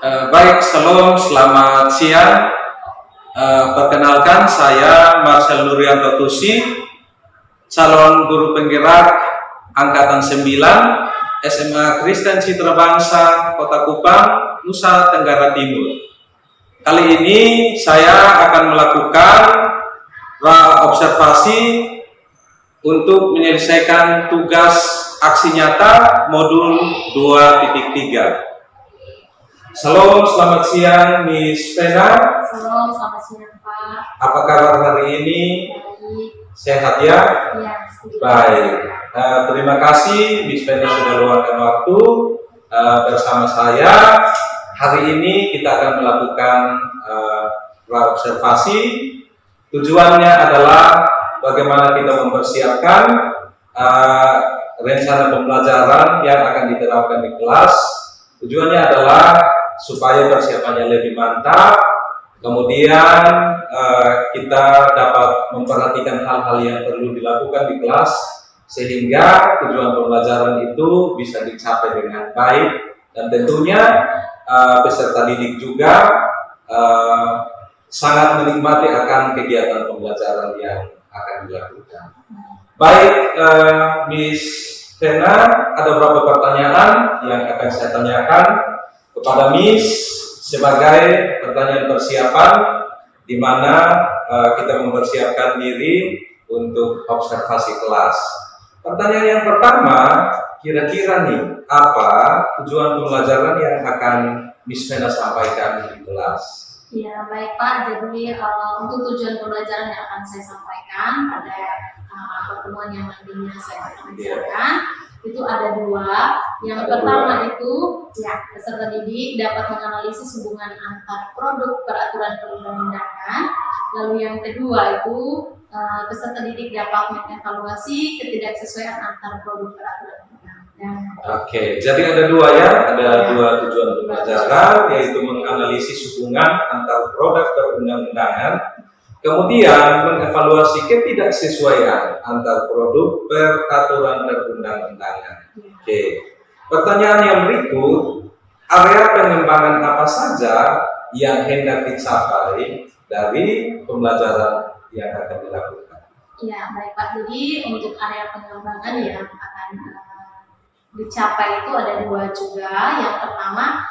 Baik, Shalom, selamat siang. Perkenalkan, saya Marcel Nurianto Tusi, calon guru penggerak Angkatan 9 SMA Kristen Citra Bangsa Kota Kupang, Nusa Tenggara Timur. Kali ini saya akan melakukan observasi untuk menyelesaikan tugas aksi nyata modul 2.3. Shalom, selamat siang Miss Vena. Shalom, selamat siang Pak. Apa kabar hari ini? Baik. Sehat ya? Iya. Baik. Terima kasih Miss Vena sudah luangkan waktu bersama saya. Hari ini kita akan melakukan observasi. Tujuannya adalah bagaimana kita mempersiapkan rencana pembelajaran yang akan diterapkan di kelas. Tujuannya adalah supaya persiapannya lebih mantap, kemudian kita dapat memperhatikan hal-hal yang perlu dilakukan di kelas, sehingga tujuan pembelajaran itu bisa dicapai dengan baik, dan tentunya peserta didik juga sangat menikmati akan kegiatan pembelajaran yang akan dilakukan. Baik, Miss Vena, ada beberapa pertanyaan yang akan saya tanyakan kepada Miss sebagai pertanyaan persiapan, di mana kita mempersiapkan diri untuk observasi kelas. Pertanyaan yang pertama, kira-kira nih, apa tujuan pembelajaran yang akan Miss Vena sampaikan di kelas? Ya, baik Pak. Jadi untuk tujuan pembelajaran yang akan saya sampaikan pada pertemuan yang nantinya saya akan bicarakan, itu ada dua. Yang pertama itu, ya, peserta didik dapat menganalisis hubungan antar produk peraturan perundang-undangan. Lalu yang kedua itu, peserta didik dapat mengevaluasi ketidaksesuaian antar produk peraturan perundang-undangan. Oke, jadi ada dua ya, ada dua tujuan pembelajaran, yaitu menganalisis hubungan antar produk perundang-undangan, kemudian mengevaluasi ketidaksesuaian antar produk peraturan perundang-undangan. Oke. Pertanyaan yang berikut, area pengembangan apa saja yang hendak dicapai dari pembelajaran yang akan dilakukan? Ya, baik Pak. Jadi untuk area pengembangan yang akan dicapai itu ada dua juga. Yang pertama,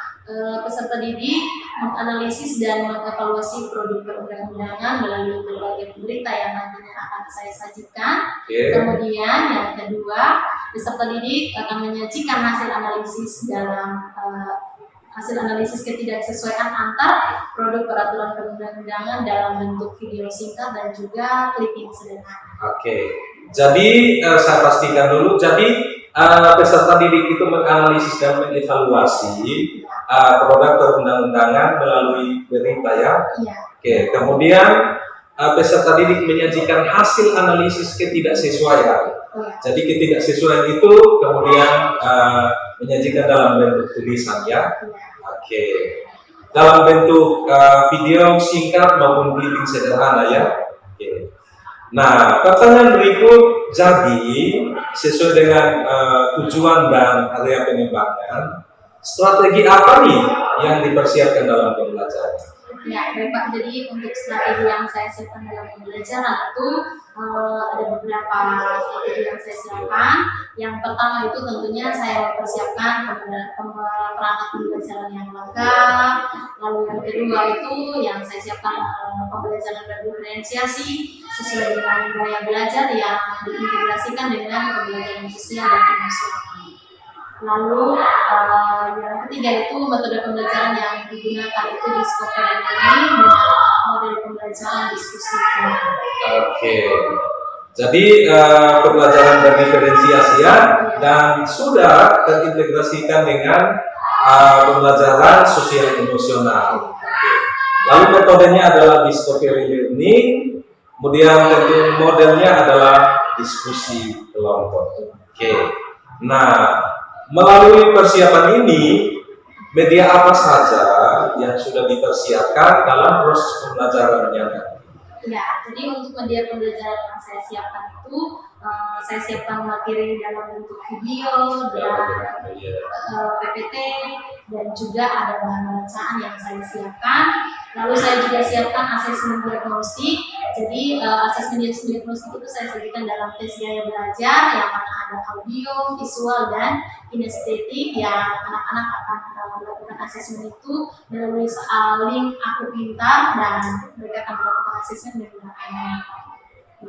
peserta didik menganalisis dan mengevaluasi produk perundang-undangan melalui berbagai berita yang nantinya akan saya sajikan. Kemudian yang kedua, peserta didik akan menyajikan hasil analisis dalam hasil analisis ketidaksesuaian antar produk peraturan perundang-undangan dalam bentuk video singkat dan juga clipping sederhana. Oke. Jadi saya pastikan dulu, jadi peserta didik itu menganalisis dan mengevaluasi produk perundang-undangan melalui berita ya. Iya. Oke, kemudian peserta didik menyajikan hasil analisis ketidaksesuaian. Iya. Jadi ketidaksesuaian itu kemudian menyajikan dalam bentuk tulisan ya. Iya. Oke. Dalam bentuk video singkat maupun clipping sederhana ya. Oke. Nah, pertanyaan berikut, jadi sesuai dengan tujuan dan area pengembangan, strategi apa nih yang dipersiapkan dalam pembelajaran? Ya, baik Pak. Jadi untuk strategi yang saya siapkan dalam pembelajaran itu ada beberapa strategi yang saya siapkan. Yang pertama itu tentunya saya mempersiapkan perangkat pembelajaran yang lengkap. Lalu yang kedua itu yang saya siapkan pembelajaran berdiferensiasi sesuai dengan gaya belajar yang diintegrasikan dengan pembelajaran sosial dan emosional. Lalu yang ketiga itu metode pembelajaran yang digunakan itu discovery learning dengan model pembelajaran diskusi. Oke. Jadi pembelajaran berdiferensiasi ya, dan sudah terintegrasikan dengan pembelajaran sosial emosional. Oke. Lalu metodenya adalah discovery learning, kemudian modelnya adalah diskusi kelompok. Oke. Nah, melalui persiapan ini, media apa saja yang sudah dipersiapkan dalam proses pembelajarannya? Ya, jadi untuk media pembelajaran yang saya siapkan itu saya siapkan materi dalam bentuk video dan PPT, dan juga ada bahan bacaan yang saya siapkan. Lalu saya juga siapkan asesmen diagnostik. Jadi asesmen diagnostik itu saya sajikan dalam tes gaya belajar yang mana ada audio, visual, dan kinestetik yang anak-anak akan melakukan asesmen itu melalui link Aku Pintar, dan mereka akan melakukan asesmen menggunakan.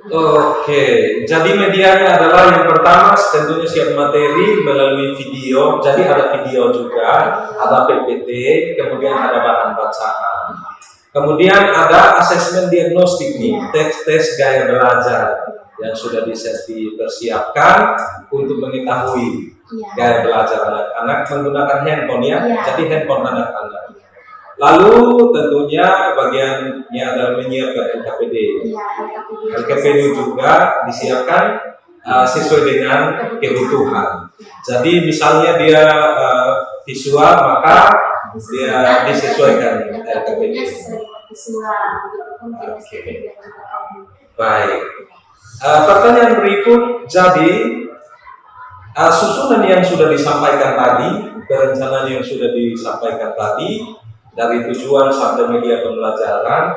Oke, jadi medianya adalah yang pertama tentunya siap materi melalui video. Jadi ada video juga, ada PPT, kemudian ada bahan bacaan. Kemudian ada asesmen diagnostik nih, tes gaya belajar yang sudah dipersiapkan untuk mengetahui gaya belajar anak-anak menggunakan handphone ya. Jadi handphone anak-anak. Lalu tentunya bagiannya adalah menyiapkan LKPD. LKPD juga disiapkan sesuai dengan kebutuhan. Jadi misalnya dia visual, maka dia disesuaikan LKPD. Baik. Pertanyaan berikut, jadi susunan yang sudah disampaikan tadi, perencanaan yang sudah disampaikan tadi, dari tujuan sampai media pembelajaran,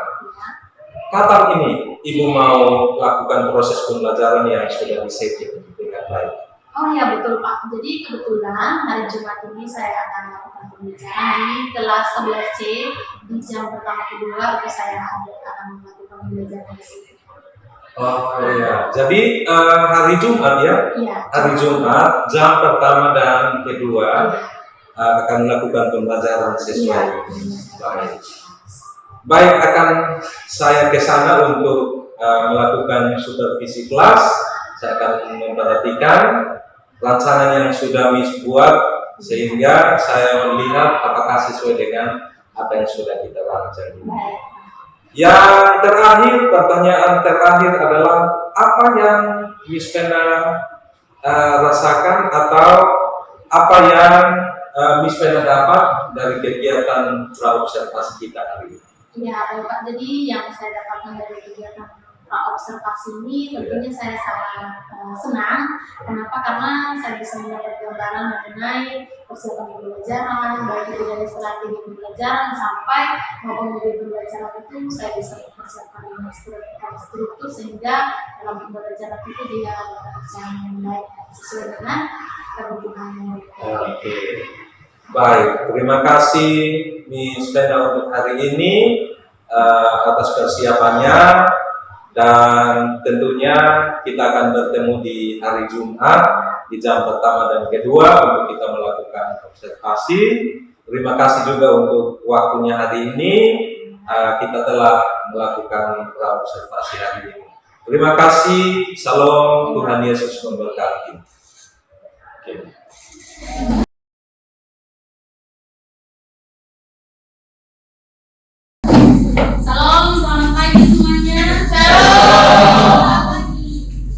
kapan ini Ibu mau lakukan proses pembelajaran yang sudah disetting dengan baik? Oh ya, betul Pak. Jadi kebetulan hari Jumat ini saya akan melakukan pembelajaran di kelas 11C di jam pertama kedua, itu saya akan melakukan pembelajaran di situ. Oh ya, jadi hari Jumat ya? Iya. Hari Jumat jam pertama dan kedua akan melakukan pembelajaran sesuai. Baik, akan saya ke sana untuk melakukan supervisi kelas. Saya akan memperhatikan rancangan yang sudah Miss buat, sehingga saya melihat apakah sesuai dengan apa yang sudah kita rancang. Yang terakhir, pertanyaan terakhir adalah apa yang Miss Fena rasakan atau apa yang Miss Fena dapat dari kegiatan praobservasi kita hari ini? Ya, Pak. Jadi yang saya dapatkan dari kegiatan praobservasi ini tentunya saya sangat senang. Kenapa? Karena saya bisa mendapat gambaran mengenai persiapan pembelajaran, baik itu dari strategi pembelajaran sampai maupun dari pembelajaran itu saya bisa mempersiapkan dengan struktur sehingga dalam pembelajaran itu dia berjalan dengan baik sesuai dengan kebutuhannya. Oke. Baik, terima kasih Miss Fena untuk hari ini atas persiapannya, dan tentunya kita akan bertemu di hari Jumat di jam pertama dan kedua untuk kita melakukan observasi. Terima kasih juga untuk waktunya hari ini, kita telah melakukan observasi hari ini. Terima kasih, salam, Tuhan Yesus memberkati. Salam, selamat pagi semuanya. Shalom.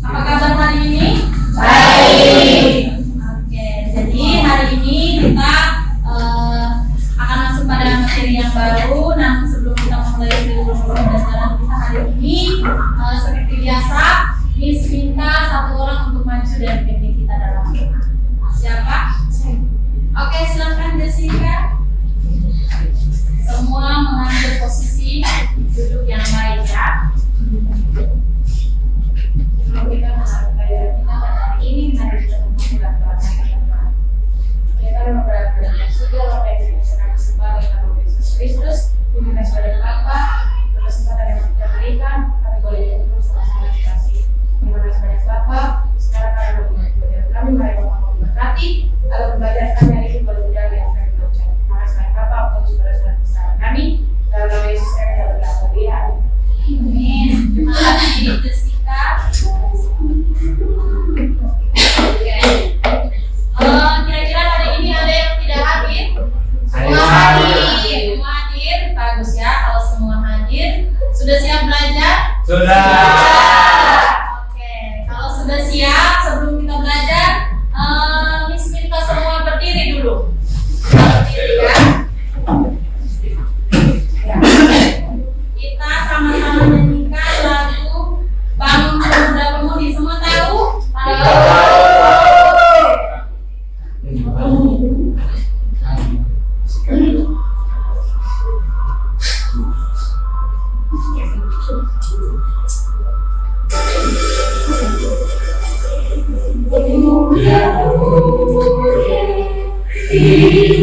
Apa kabar hari ini? Baik. Oke, jadi hari ini kita akan masuk pada materi yang baru. Nah, sebelum kita mulai seluruh pembelajaran kita hari ini, seperti biasa, Miss minta satu orang untuk maju dan pimpin kita dalam doa. Siapa? Oke, silakan Jessica. Semua mengambil posisi duduk yang baik ya. Kita melakukan kita pada ini, mari kita memulai doa kita. Kita memperhatikan sudah apa yang kita sebagai nama Yesus Kristus, dengan sebagai Bapa, berkesempatan yang kita berikan, kami boleh terus sama-sama dikasih. Dengan sebagai Bapa, sekarang kami belajar kami, mari Bapak memberkati, agar pembelajaran kami hari ini boleh menjadi yang kami belajar. Mari sebagai Bapa, untuk saudara-saudara kami dalam nama Yesus kami berdoa. Amin. Terima kasih Jessica. Kira-kira hari ini ada yang tidak hadir? Semua hadir. Semua hadir. Bagus ya. Kalau semua hadir, sudah siap belajar? Sudah. Oke. Kalau sudah siap, sebelum kita belajar, Miss minta semua berdiri dulu. Berdiri ya. Kita sama-sama menyanyikan lagu Bangun Pemuda Pemudi. Semua tahu?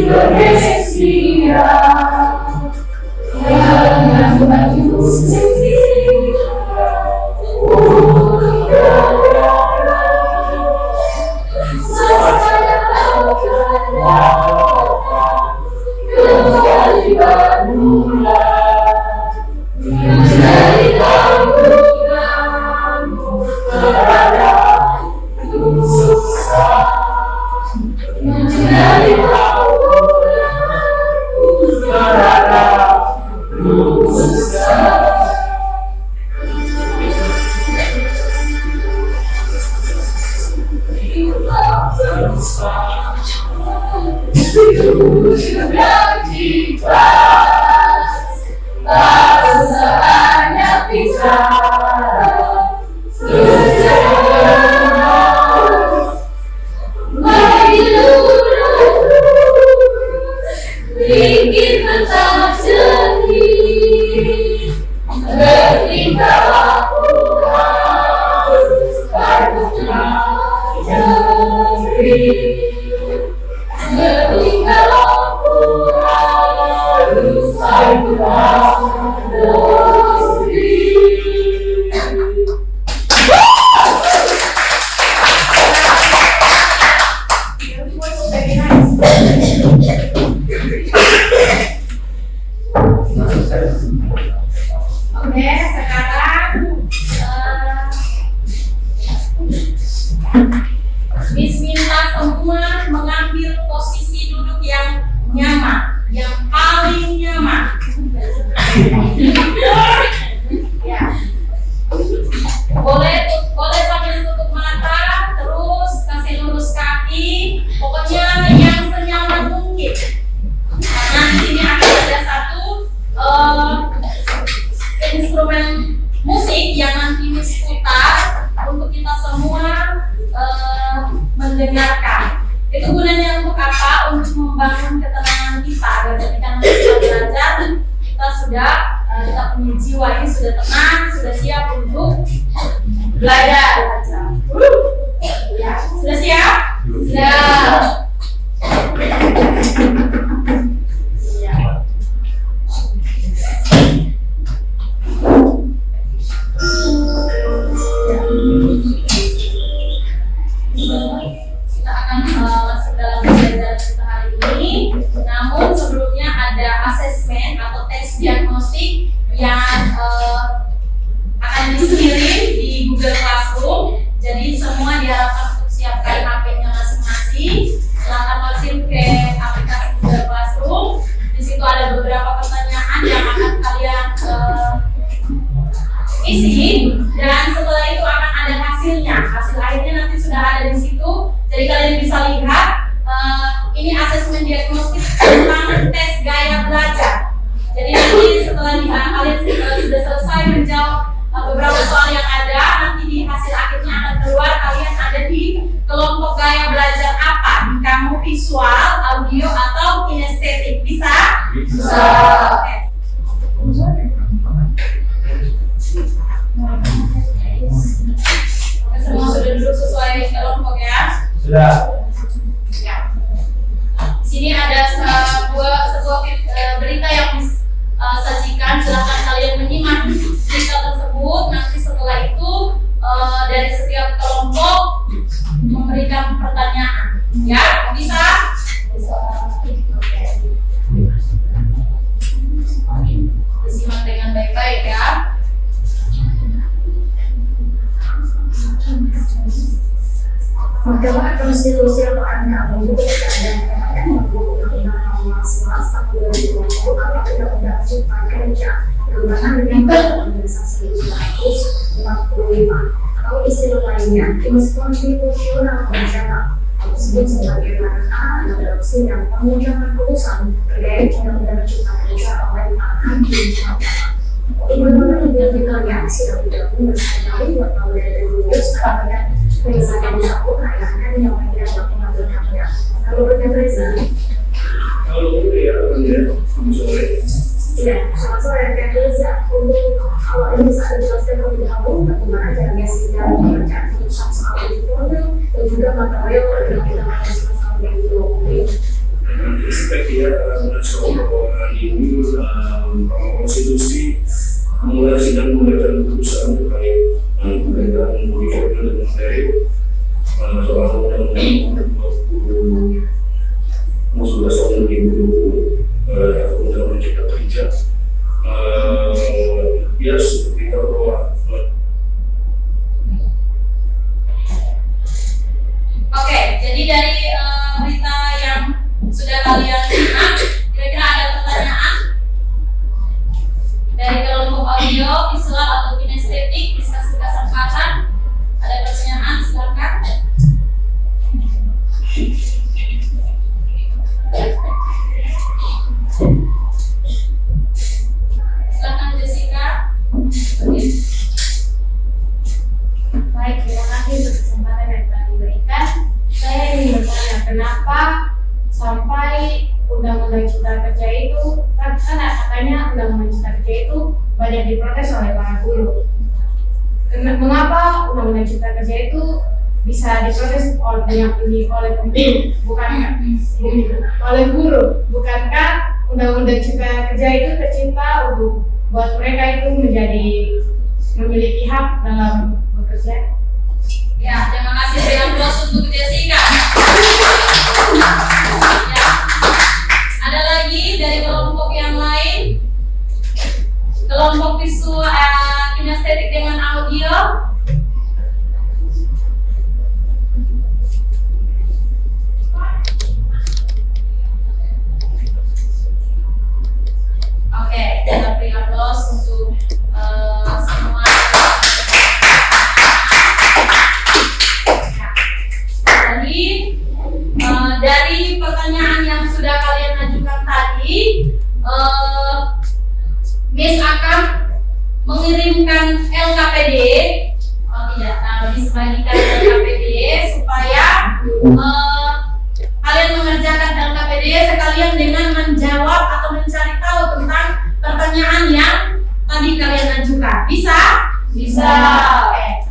Indonesia yang maju setia untuk negara, saya akan datang kembali bermula menjadi tanggunganmu terhadap nusa, menjadi tanggunganmu terhadap nusa. Sudah kita bahasaannya bicara terus bikin tetap sedih ketika aku harus berputar negeri. Ketika aku harus berputar negeri. Oke, sekarang Miss minta semua mengambil posisi duduk yang nyaman, yang paling nyaman. Ya. Boleh sambil tutup mata, terus kasih lurus kaki, pokoknya yang senyaman mungkin. Karena di sini akan ada satu instrumen musik yang nanti Miss putar untuk kita semua mendengarkan. Itu gunanya untuk apa? Untuk membangun ketenangan kita agar ketika nanti kita belajar kita sudah kita punya jiwa ini sudah tenang, sudah siap untuk belajar. Ya, sudah siap? Siap. Ya. Kita akan masuk dalam pembelajaran kita hari ini. Namun sebelumnya ada asesmen atau tes diagnostik yang akan dikirim di Google Classroom. Jadi semua diharapkan untuk siapkan HP-nya masing-masing. Silakan login ke aplikasi Google Classroom. Di situ ada beberapa pertanyaan yang akan kalian isi, dan setelah itu akan ada hasilnya. Hasil akhirnya nanti sudah ada di situ. Jadi kalian bisa lihat ini asesmen diagnostik tentang tes gaya belajar. Jadi nanti setelah kalian sudah selesai menjawab beberapa soal yang ada, nanti di hasil akhirnya akan keluar kalian ada di kelompok gaya belajar apa? Di kamu visual, audio, atau kinestetik. Bisa? Bisa. Oke. Semua sudah duduk sesuai kelompok ya? Sudah. Ya. Di sini ada sebuah berita yang sajikan. Silakan kalian menyimak berita tersebut. Nanti setelah itu dari setiap kelompok memberikan pertanyaan. Ya, bisa? Bisa. Oke. Simak dengan baik-baik ya. Mahkamah Konstitusi atau MK memutuskan dan menyatakan bahwa Undang-Undang Nomor 11 Tahun 2020 atau Undang-Undang Cipta Kerja perubahan dengan Undang-Undang 1945 atau istilah lainnya inkonstitusional berencana atau disebut sebagai rangka adopsi dan pengucapan putusan terkait Undang-Undang Cipta Kerja oleh para hakim mahkamah. Undang-Undang yang sidang digabung sekali 2 tahun dari dulu sekarang Reza akan dilakukan yang mengira pengambil haknya. Kalau berkata Reza, Kalau ya, sore. ya, selamat sore Kak Reza. Untuk awal ini bisa dijelaskan terlebih dahulu bagaimana caranya sidang pembacaan putusan soal uji formil dan juga material yang kita bahas selama 2020. Konstitusi memulai sidang pembacaan keputusan terkait perbedaan pemikiran dan materi soal undang-undang 11 tahun 2020 atau undang-undang cipta kerja. Ya seperti itu bahwa Oke, jadi dari berita yang sudah kalian simak, kira-kira ada pertanyaan? Dari kelompok audio, visual, atau kinestetik, diskusi kesempatan. Ada pertanyaan? Silakan. Silakan Jessica. Baik, terima kasih untuk kesempatan yang telah diberikan. Saya ingin bertanya, kenapa sampai Undang-Undang Cipta Kerja itu kan katanya Undang-Undang Cipta Kerja itu banyak diprotes oleh para buruh. Mengapa Undang-Undang Cipta Kerja itu bisa diprotes oleh pemburuh, bukankah oleh buruh? Bukankah Undang-Undang Cipta Kerja itu tercipta untuk buat mereka itu menjadi memiliki hak dalam bekerja? Ya, terima kasih dengan plus untuk Jessica. Ya. Ada lagi dari kelompok yang lain? Kelompok visual, kinestetik dengan audio. Oke, kita beri aplaus untuk semua. Jadi dari pertanyaan yang sudah kalian ajukan tadi, Miss akan mengirimkan LKPD, disebagikan LKPD supaya kalian mengerjakan LKPD sekalian dengan menjawab atau mencari tahu tentang pertanyaan yang tadi kalian ajukan. Bisa? Bisa. Oke.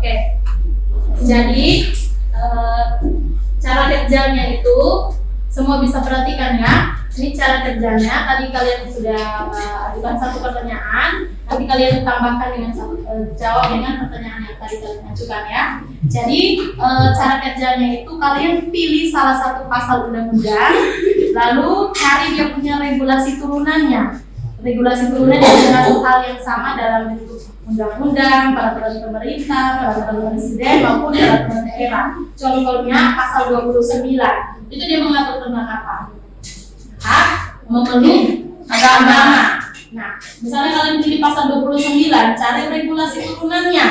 Oke, jadi cara kerjanya itu semua bisa perhatikan ya. Ini cara kerjanya. Tadi kalian sudah ajukan satu pertanyaan, nanti kalian tambahkan dengan jawab dengan pertanyaan yang tadi kalian ajukan ya. Jadi cara kerjanya itu kalian pilih salah satu pasal undang-undang, lalu cari dia punya regulasi turunannya. Regulasi turunan yang mengatur hal yang sama dalam bentuk undang-undang, peraturan pemerintah, peraturan presiden maupun peraturan daerah. Contohnya pasal 29, itu dia mengatur tentang apa? Hak memeluk agama. Nah, misalnya kalian pilih pasal 29, cari regulasi turunannya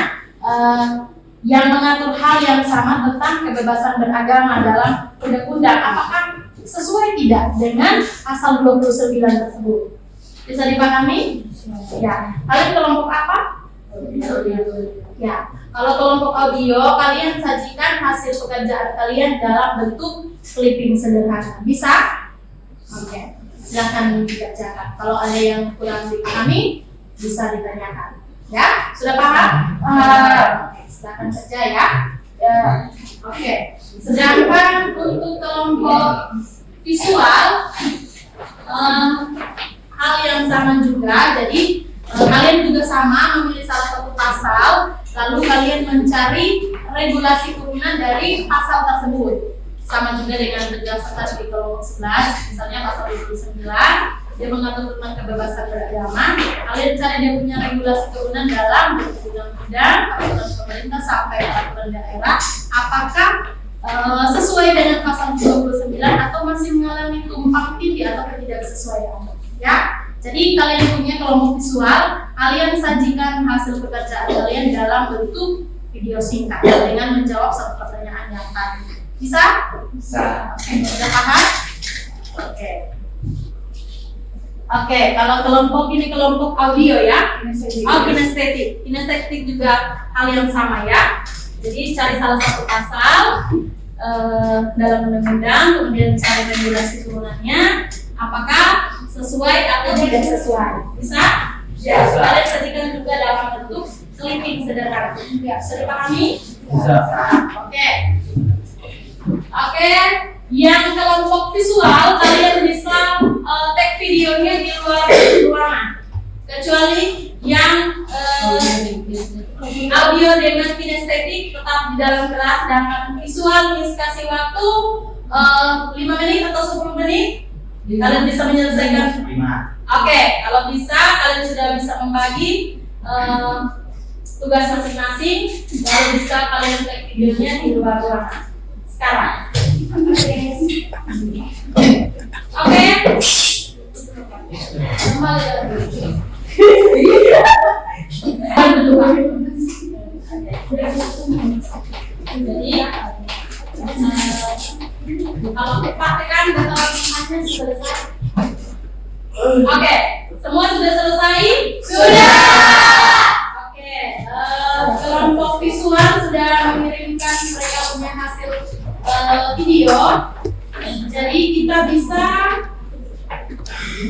yang mengatur hal yang sama tentang kebebasan beragama dalam undang-undang. Apakah sesuai tidak dengan pasal 29 tersebut? Bisa dipahami? Ya. Kalian kelompok apa? Ya. Kalau kelompok audio, kalian sajikan hasil pekerjaan kalian dalam bentuk clipping sederhana. Bisa? Oke. Silakan dikerjakan. Kalau ada yang kurang dipahami, bisa ditanyakan. Ya? Sudah paham? Oke. Silakan kerja ya. Oke. Sedangkan untuk kelompok visual, hal yang sama juga. Jadi kalian juga sama memilih salah satu pasal, lalu kalian mencari regulasi turunan dari pasal tersebut. Sama juga dengan berdasarkan di kelompok 11, misalnya pasal 29, dia mengatur tentang kebebasan beragama. Kalian cari dia punya regulasi turunan dalam undang-undang, peraturan pemerintah sampai peraturan daerah. Apakah sesuai dengan pasal 29 atau masih mengalami tumpang tindih atau ketidaksesuaian? Ya, jadi kalian punya kelompok visual, kalian sajikan hasil pekerjaan kalian dalam bentuk video singkat dengan menjawab satu pertanyaan yang tadi. Bisa? Bisa. Oke, sudah paham? Oke. Oke, kalau kelompok ini kelompok audio ya. Kinestetik. Kinestetik juga hal yang sama ya. Jadi cari salah satu pasal, dalam undang-undang, kemudian cari regulasi turunannya, apakah sesuai atau tidak sesuai. Bisa? Ya. Kalian sajikan juga dalam bentuk clipping sederhana. Ya, sudah dipahami? Bisa. Oke. Oke, yang kelompok visual kalian bisa tag videonya di luar ruangan. Kecuali yang audio dengan kinestetik tetap di dalam kelas, sedangkan visual Miss kasih waktu 5 menit atau 10 menit. Kalian bisa menyelesaikan 5. Oke, kalau bisa kalian sudah bisa membagi tugas masing-masing, lalu bisa kalian tag videonya di luar ruangan. Sekarang. Oke. Kembali lagi. Jadi kalau praktekan hanya selesai. Oke, semua sudah selesai? Sudah. Oke, kelompok visual sudah mengirimkan mereka punya hasil video. Jadi kita bisa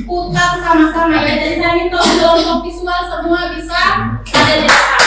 putar sama-sama ya. Jadi saya minta kelompok visual semua bisa ada di depan.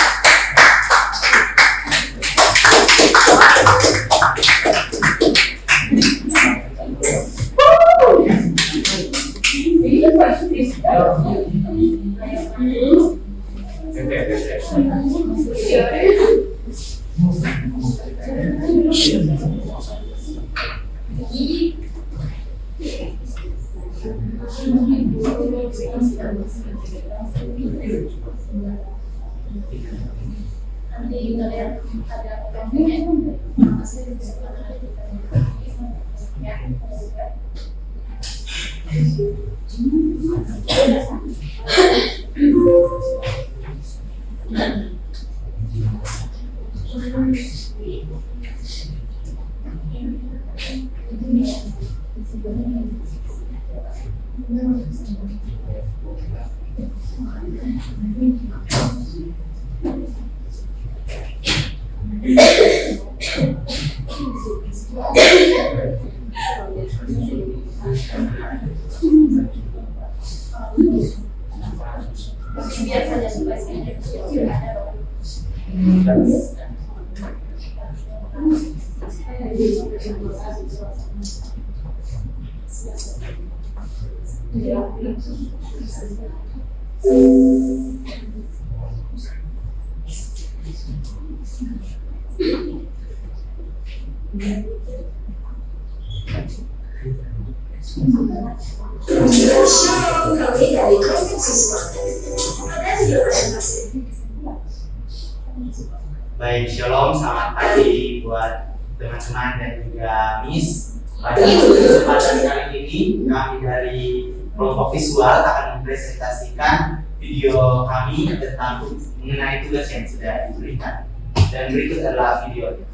Nanti kita lihat ada konfliknya. Biar saja tugasnya. Baik, shalom, selamat pagi buat teman-teman dan juga Miss. Pada kesempatan kali ini kami dari kelompok visual akan mempresentasikan video kami tentang mengenai tugas yang sudah diberikan. Dan berikut adalah videonya.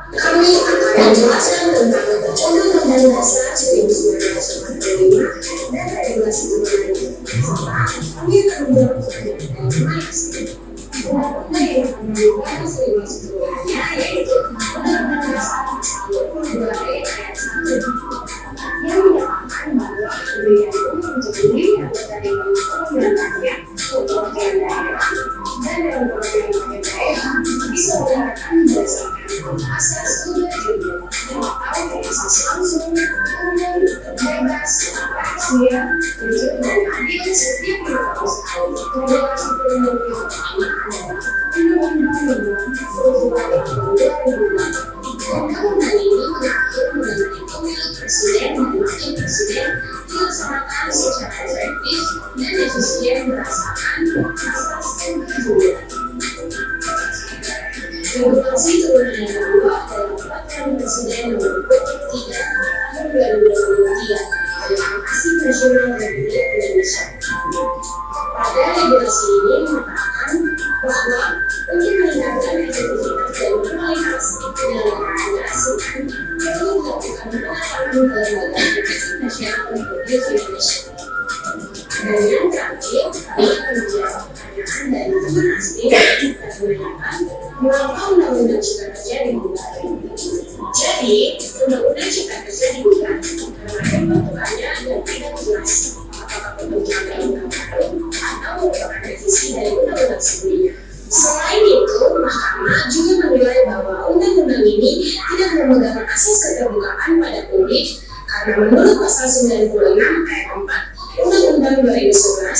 Kami akan menjelaskan tentang Undang-Undang Dasar 1945 dan regulasi turunannya, serta kami akan menjawab pertanyaan yang akan membahas regulasi turunannya, yaitu Undang-Undang Dasar 42 ayat 1 yang menyatakan bahwa pemilihan umum menjadi anggota dewan perwakilan rakyat, perwakilan daerah, dan dewan perwakilan daerah bisa dilakukan berdasarkan asas kewajiban atau asas langsung, umum, bebas, rahasia, jujur dan adil setiap perusahaan. Regulasi turunan yang pertama adalah Undang-Undang Nomor 22 Tahun 2002. Undang-undang ini mengatur mengenai pemilu presiden dan wakil presiden dilaksanakan secara efektif dan efisien berdasarkan asas dan kejujuran. Regulasi turunan yang kedua adalah Peraturan Presiden Nomor 23 Tahun 2023 tentang Aksi Nasional Republik Indonesia. Pada regulasi ini mengatakan bahwa untuk meningkatkan efektivitas dan kualitas penyelenggaraan keasinan perlu dilakukan penerapan kelembagaan Aksi Nasional Republik Indonesia. Dan yang terakhir adalah menjawab pertanyaan dari teman asli dan kebanyakan mengapa Undang-Undang Cipta Kerja dimulai. cipta kerja dibuka karena bentukannya dan tidak jelas apakah bentuknya undang-undang baru atau merupakan revisi dari undang-undang sebelumnya. Selain itu, Mahkamah juga menilai bahwa undang-undang ini tidak memegang asas keterbukaan pada publik karena menurut pasal 96 ayat 4 Undang-Undang 2011,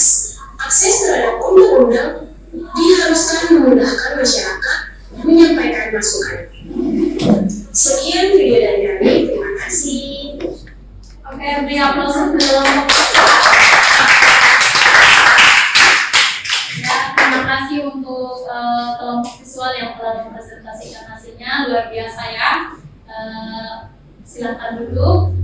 akses terhadap undang-undang diharuskan memudahkan masyarakat menyampaikan masukan. Sekian video dari kami, terima kasih. Oke, beri aplaus untuk kelompok. Ya, terima kasih untuk kelompok visual yang telah mempresentasikan hasilnya, luar biasa ya. Silakan duduk.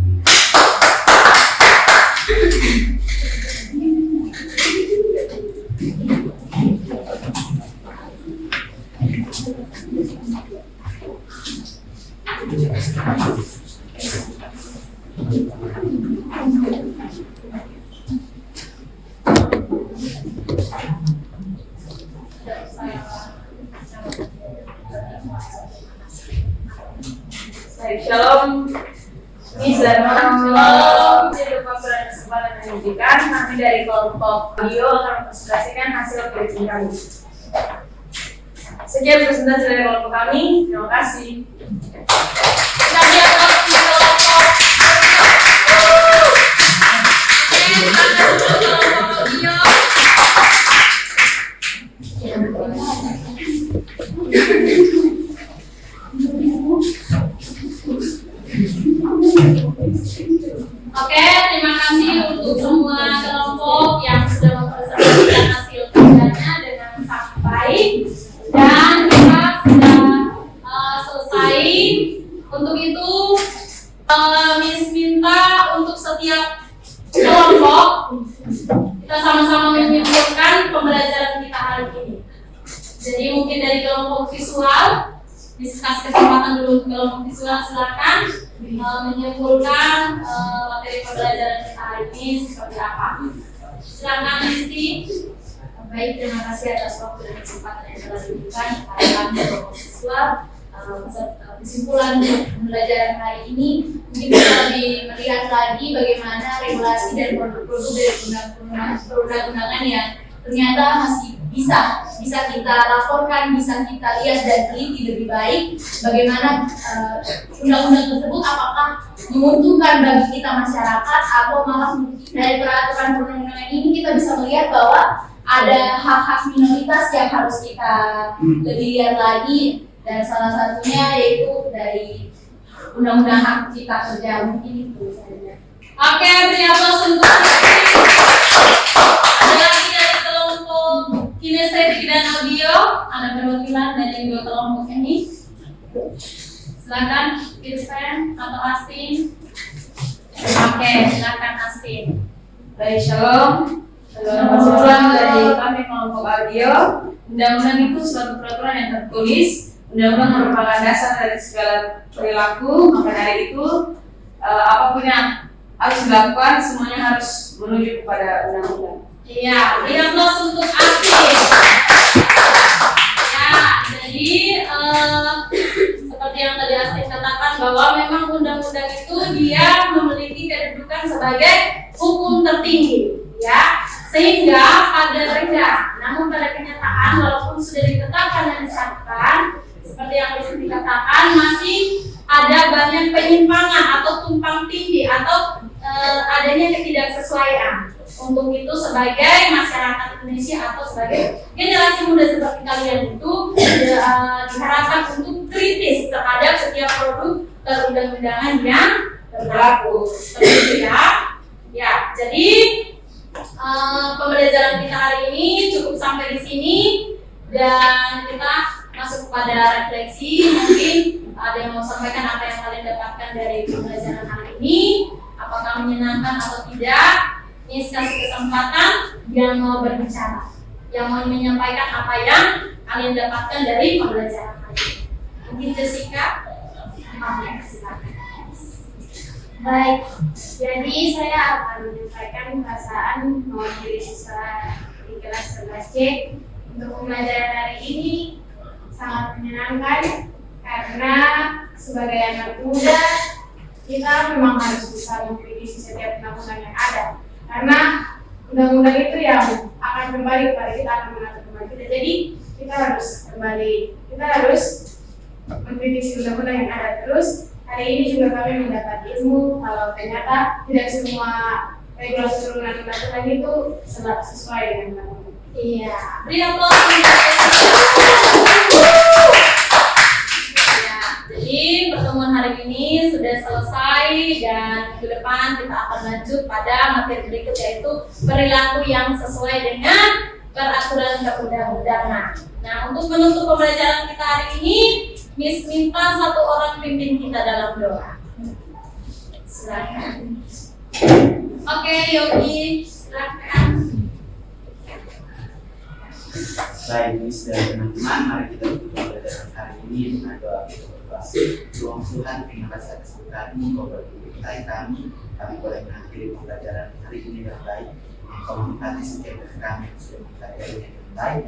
Baik, shalom. Miss dan shalom. Jadi lupa berkesempatan yang diberikan. Kami dari kelompok video akan mempresentasikan hasil briefing kami. Sekian presentasi dari kelompok kami. Terima kasih. Kita lihat kelompok. Kelompok video. Oke, terima kasih untuk semua kelompok yang sudah mempresentasikan hasil kerjanya dengan sangat baik dan kita sudah selesai. Untuk itu, Miss minta untuk setiap kelompok kita sama-sama menyimpulkan pembelajaran kita hari ini. Jadi mungkin dari kelompok visual, Miss kasih kesempatan dulu untuk kelompok visual, silakan menyimpulkan materi pembelajaran kita hari ini seperti apa. Silakan Misti. Baik, terima kasih atas waktu dan kesempatan yang telah diberikan kepada kami kelompok visual. Kesimpulan pembelajaran hari ini mungkin bisa lebih melihat lagi bagaimana regulasi dan produk-produk dari perundang-undangan yang ternyata masih bisa kita laporkan, bisa kita lihat dan teliti lebih baik bagaimana undang-undang tersebut apakah menguntungkan bagi kita masyarakat atau malah dari peraturan perundang-undangan ini kita bisa melihat bahwa ada hak-hak minoritas yang harus kita lebih lihat lagi, dan salah satunya yaitu dari undang-undang hak cipta kerja. Mungkin itu saja. Oke, beri aplaus untuk ada lagi dari kelompok kinestetik dan audio, ada perwakilan dari dua kelompok ini. Silakan Irfan atau Astin. Oke, silakan Astin. Baik, shalom. Kesimpulan dari kami kelompok audio, undang-undang itu suatu peraturan yang tertulis. Undang-undang merupakan dasar dari segala perilaku, maka dari itu apapun yang harus dilakukan semuanya harus menuju kepada undang-undang. Iya, beri aplaus untuk Astin. Ya, jadi seperti yang tadi Astin katakan bahwa memang undang-undang itu dia memiliki kedudukan sebagai hukum tertinggi, ya, sehingga pada rendah. Namun pada kenyataan walaupun sudah ditetapkan dan disahkan, seperti yang dikatakan masih ada banyak penyimpangan atau tumpang tindih atau adanya ketidaksesuaian. Untuk itu sebagai masyarakat Indonesia atau sebagai generasi muda seperti kalian itu diharapkan untuk kritis terhadap setiap produk perundang-undangan yang berlaku. Seperti itu ya. Ya, jadi pembelajaran kita hari ini cukup sampai di sini dan kita masuk pada refleksi. Mungkin ada yang mau sampaikan apa yang kalian dapatkan dari pembelajaran hari ini, apakah menyenangkan atau tidak. Ini kasih kesempatan yang mau berbicara, yang mau menyampaikan apa yang kalian dapatkan dari pembelajaran hari ini. Mungkin Jessica, silakan. Baik, jadi saya akan menyampaikan perasaan mewakili siswa di kelas 11C. Untuk pembelajaran hari ini sangat menyenangkan karena sebagai anak muda kita memang harus bisa mengkritisi setiap undang-undang yang ada, karena undang-undang itu yang akan kembali kepada kita, akan mengatur kembali kita. Jadi kita harus mengkritisi undang-undang yang ada. Terus hari ini juga kami mendapat ilmu kalau ternyata tidak semua regulasi turunan undang-undang itu sesuai dengan undang-undang. Iya, beri aplaus untuk ya, jadi pertemuan hari ini sudah selesai dan minggu depan kita akan lanjut pada materi berikut, yaitu perilaku yang sesuai dengan peraturan perundang-undangan. Nah, untuk menutup pembelajaran kita hari ini, Miss minta satu orang pimpin kita dalam doa. Silakan. Oke, Yogi, silakan. Baik, Miss dan teman-teman, mari kita tutup pembelajaran hari ini dengan doa kita berdoa. Tuhan, terima kasih atas berkati Engkau berkati kami boleh mengakhiri pembelajaran hari ini dengan baik. Engkau memberkati setiap dari kami yang sudah mempelajari dengan baik,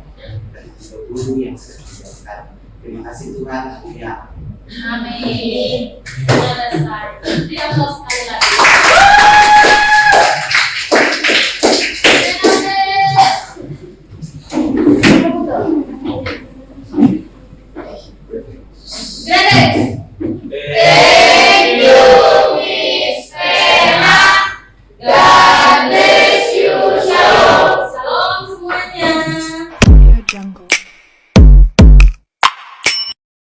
dan juga guru yang sudah mengajarkan. Terima kasih Tuhan, ya. Amin. Selesai. Beri aplaus sekali lagi.